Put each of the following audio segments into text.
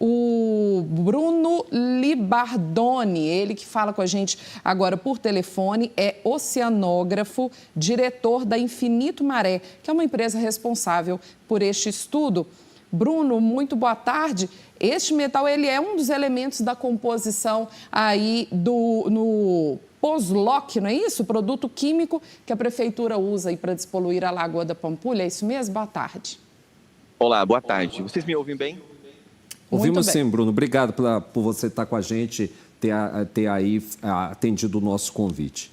o Bruno Libardoni, ele que fala com a gente agora por telefone, é oceanógrafo, diretor da Infinito Maré, que é uma empresa responsável por este estudo. Bruno, muito boa tarde. Este metal, ele é um dos elementos da composição aí no POSLOC, não é isso? Produto químico que a prefeitura usa aí para despoluir a Lagoa da Pampulha, é isso mesmo? Boa tarde. Olá, boa tarde. Vocês me ouvem bem? Ouvimos sim, Bruno. Obrigado por você estar com a gente, ter aí atendido o nosso convite.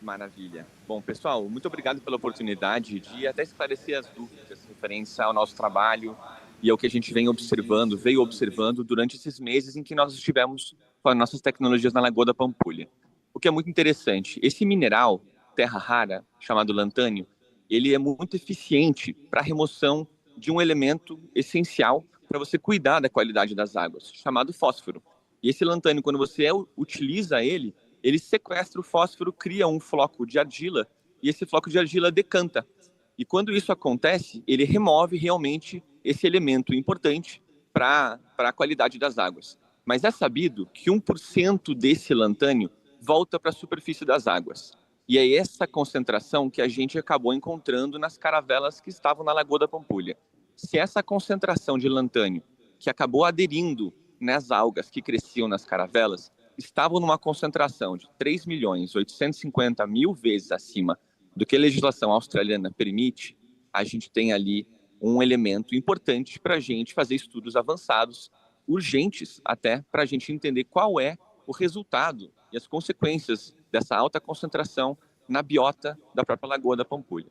Maravilha. Bom, pessoal, muito obrigado pela oportunidade de até esclarecer as dúvidas referentes ao nosso trabalho e ao que a gente veio observando durante esses meses em que nós estivemos com as nossas tecnologias na Lagoa da Pampulha. O que é muito interessante, esse mineral, terra rara, chamado lantânio, ele é muito eficiente para a remoção de um elemento essencial para você cuidar da qualidade das águas, chamado fósforo. E esse lantânio, quando você utiliza ele sequestra o fósforo, cria um floco de argila e esse floco de argila decanta. E quando isso acontece, ele remove realmente esse elemento importante para a qualidade das águas. Mas é sabido que 1% desse lantânio volta para a superfície das águas. E é essa concentração que a gente acabou encontrando nas caravelas que estavam na Lagoa da Pampulha. Se essa concentração de lantânio, que acabou aderindo nas algas que cresciam nas caravelas, estavam numa concentração de 3.850.000 vezes acima do que a legislação australiana permite, a gente tem ali um elemento importante para a gente fazer estudos avançados, urgentes até, para a gente entender qual é o resultado e as consequências dessa alta concentração na biota da própria Lagoa da Pampulha.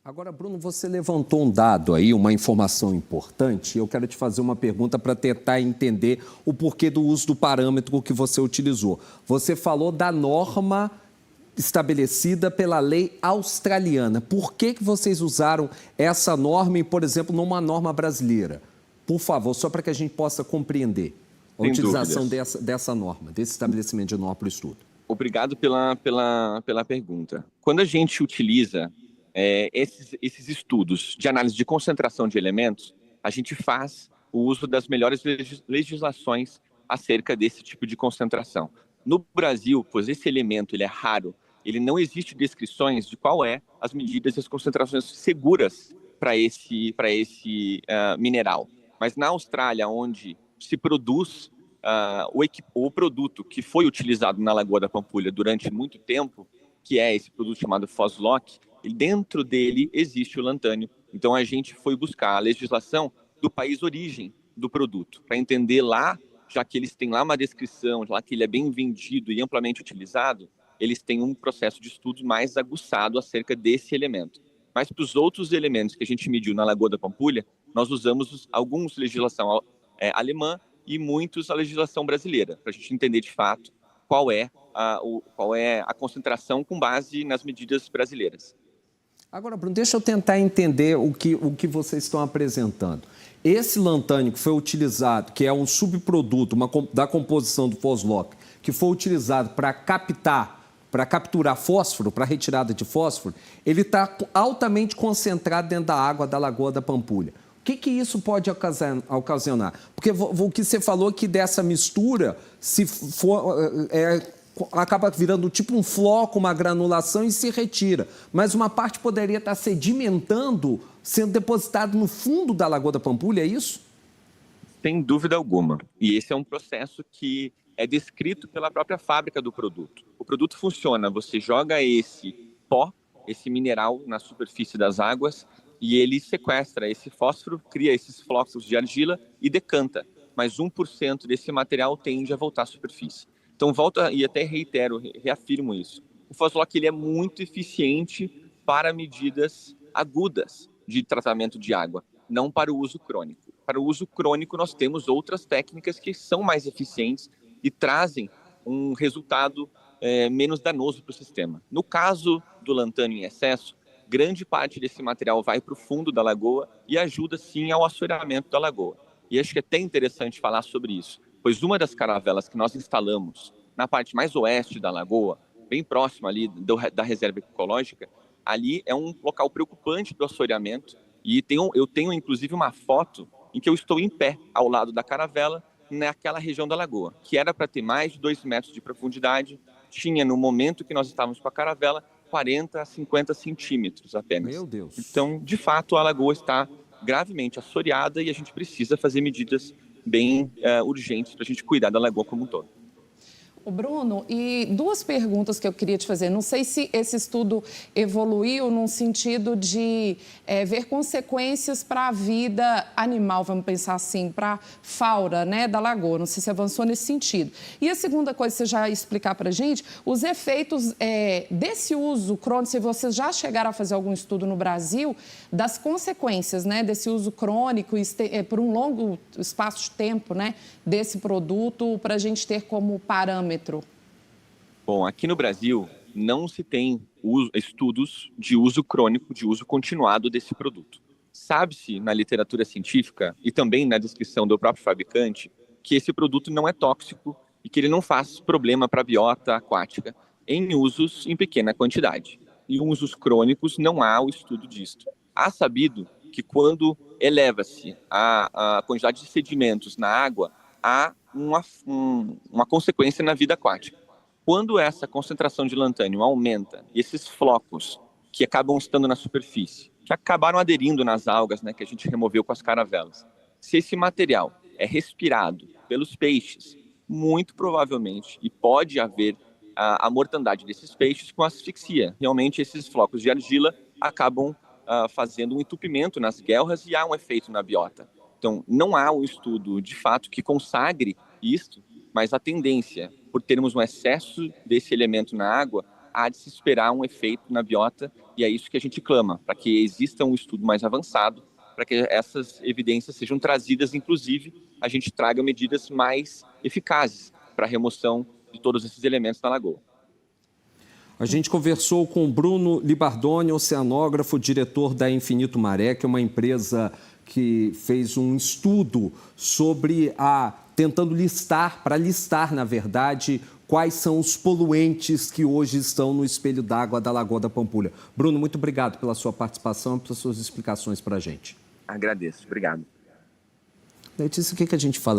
Agora, Bruno, você levantou um dado aí, uma informação importante, e eu quero te fazer uma pergunta para tentar entender o porquê do uso do parâmetro que você utilizou. Você falou da norma estabelecida pela lei australiana. Por que vocês usaram essa norma e, por exemplo, numa norma brasileira? Por favor, só para que a gente possa compreender a utilização dessa norma, desse estabelecimento de norma para o estudo. Obrigado pela pergunta. Quando a gente utiliza esses estudos de análise de concentração de elementos, a gente faz o uso das melhores legislações acerca desse tipo de concentração. No Brasil, pois esse elemento ele é raro, ele não existe descrições de qual é as medidas e as concentrações seguras para esse mineral. Mas na Austrália, onde se produz o produto que foi utilizado na Lagoa da Pampulha durante muito tempo, que é esse produto chamado POSLOC, e dentro dele existe o lantânio. Então a gente foi buscar a legislação do país origem do produto, para entender lá, já que eles têm lá uma descrição, lá que ele é bem vendido e amplamente utilizado, eles têm um processo de estudo mais aguçado acerca desse elemento. Mas para os outros elementos que a gente mediu na Lagoa da Pampulha, nós usamos alguns legislação alemã e muitos a legislação brasileira, para a gente entender de fato qual é a concentração com base nas medidas brasileiras. Agora, Bruno, deixa eu tentar entender o que vocês estão apresentando. Esse lantânio que foi utilizado, que é um subproduto da composição do POSLOC, que foi utilizado para capturar fósforo, para retirada de fósforo, ele está altamente concentrado dentro da água da Lagoa da Pampulha. O que isso pode ocasionar? Porque o que você falou que dessa mistura, se for... acaba virando tipo um floco, uma granulação e se retira. Mas uma parte poderia estar sedimentando, sendo depositado no fundo da Lagoa da Pampulha, é isso? Sem dúvida alguma. E esse é um processo que é descrito pela própria fábrica do produto. O produto funciona, você joga esse pó, esse mineral na superfície das águas e ele sequestra esse fósforo, cria esses flocos de argila e decanta. Mas 1% desse material tende a voltar à superfície. Então, volto e até reafirmo isso. O POSLOC ele é muito eficiente para medidas agudas de tratamento de água, não para o uso crônico. Para o uso crônico, nós temos outras técnicas que são mais eficientes e trazem um resultado menos danoso para o sistema. No caso do lantânio em excesso, grande parte desse material vai para o fundo da lagoa e ajuda, sim, ao assoreamento da lagoa. E acho que é até interessante falar sobre isso, pois uma das caravelas que nós instalamos na parte mais oeste da lagoa, bem próxima ali da reserva ecológica, ali é um local preocupante do assoreamento e eu tenho inclusive uma foto em que eu estou em pé ao lado da caravela, naquela região da lagoa, que era para ter mais de 2 metros de profundidade, tinha no momento que nós estávamos com a caravela 40 a 50 centímetros apenas. Meu Deus. Então, de fato, a lagoa está gravemente assoreada e a gente precisa fazer medidas bem urgentes para a gente cuidar da lagoa como um todo. Ô Bruno, e 2 perguntas que eu queria te fazer. Não sei se esse estudo evoluiu num sentido de ver consequências para a vida animal, vamos pensar assim, para a fauna, né, da lagoa. Não sei se avançou nesse sentido. E a segunda coisa, você já explicar para a gente, os efeitos desse uso crônico, se vocês já chegaram a fazer algum estudo no Brasil, das consequências, né, desse uso crônico por um longo espaço de tempo, né, desse produto, para a gente ter como parâmetro. Bom, aqui no Brasil não se tem estudos de uso crônico, de uso continuado desse produto. Sabe-se na literatura científica e também na descrição do próprio fabricante que esse produto não é tóxico e que ele não faz problema para a biota aquática em usos em pequena quantidade. E em usos crônicos não há o estudo disto. Há sabido que quando eleva-se a quantidade de sedimentos na água, há uma consequência na vida aquática. Quando essa concentração de lantânio aumenta, e esses flocos que acabam estando na superfície, que acabaram aderindo nas algas, né, que a gente removeu com as caravelas, se esse material é respirado pelos peixes, muito provavelmente, e pode haver a mortandade desses peixes com asfixia. Realmente, esses flocos de argila acabam fazendo um entupimento nas guelras e há um efeito na biota. Então, não há um estudo, de fato, que consagre isto, mas a tendência, por termos um excesso desse elemento na água, há de se esperar um efeito na biota, e é isso que a gente clama, para que exista um estudo mais avançado, para que essas evidências sejam trazidas, inclusive, a gente traga medidas mais eficazes para a remoção de todos esses elementos na lagoa. A gente conversou com o Bruno Libardoni, oceanógrafo, diretor da Infinito Maré, que é uma empresa que fez um estudo sobre tentando listar, na verdade, quais são os poluentes que hoje estão no espelho d'água da Lagoa da Pampulha. Bruno, muito obrigado pela sua participação e pelas suas explicações para a gente. Agradeço, obrigado. Letícia, o que a gente fala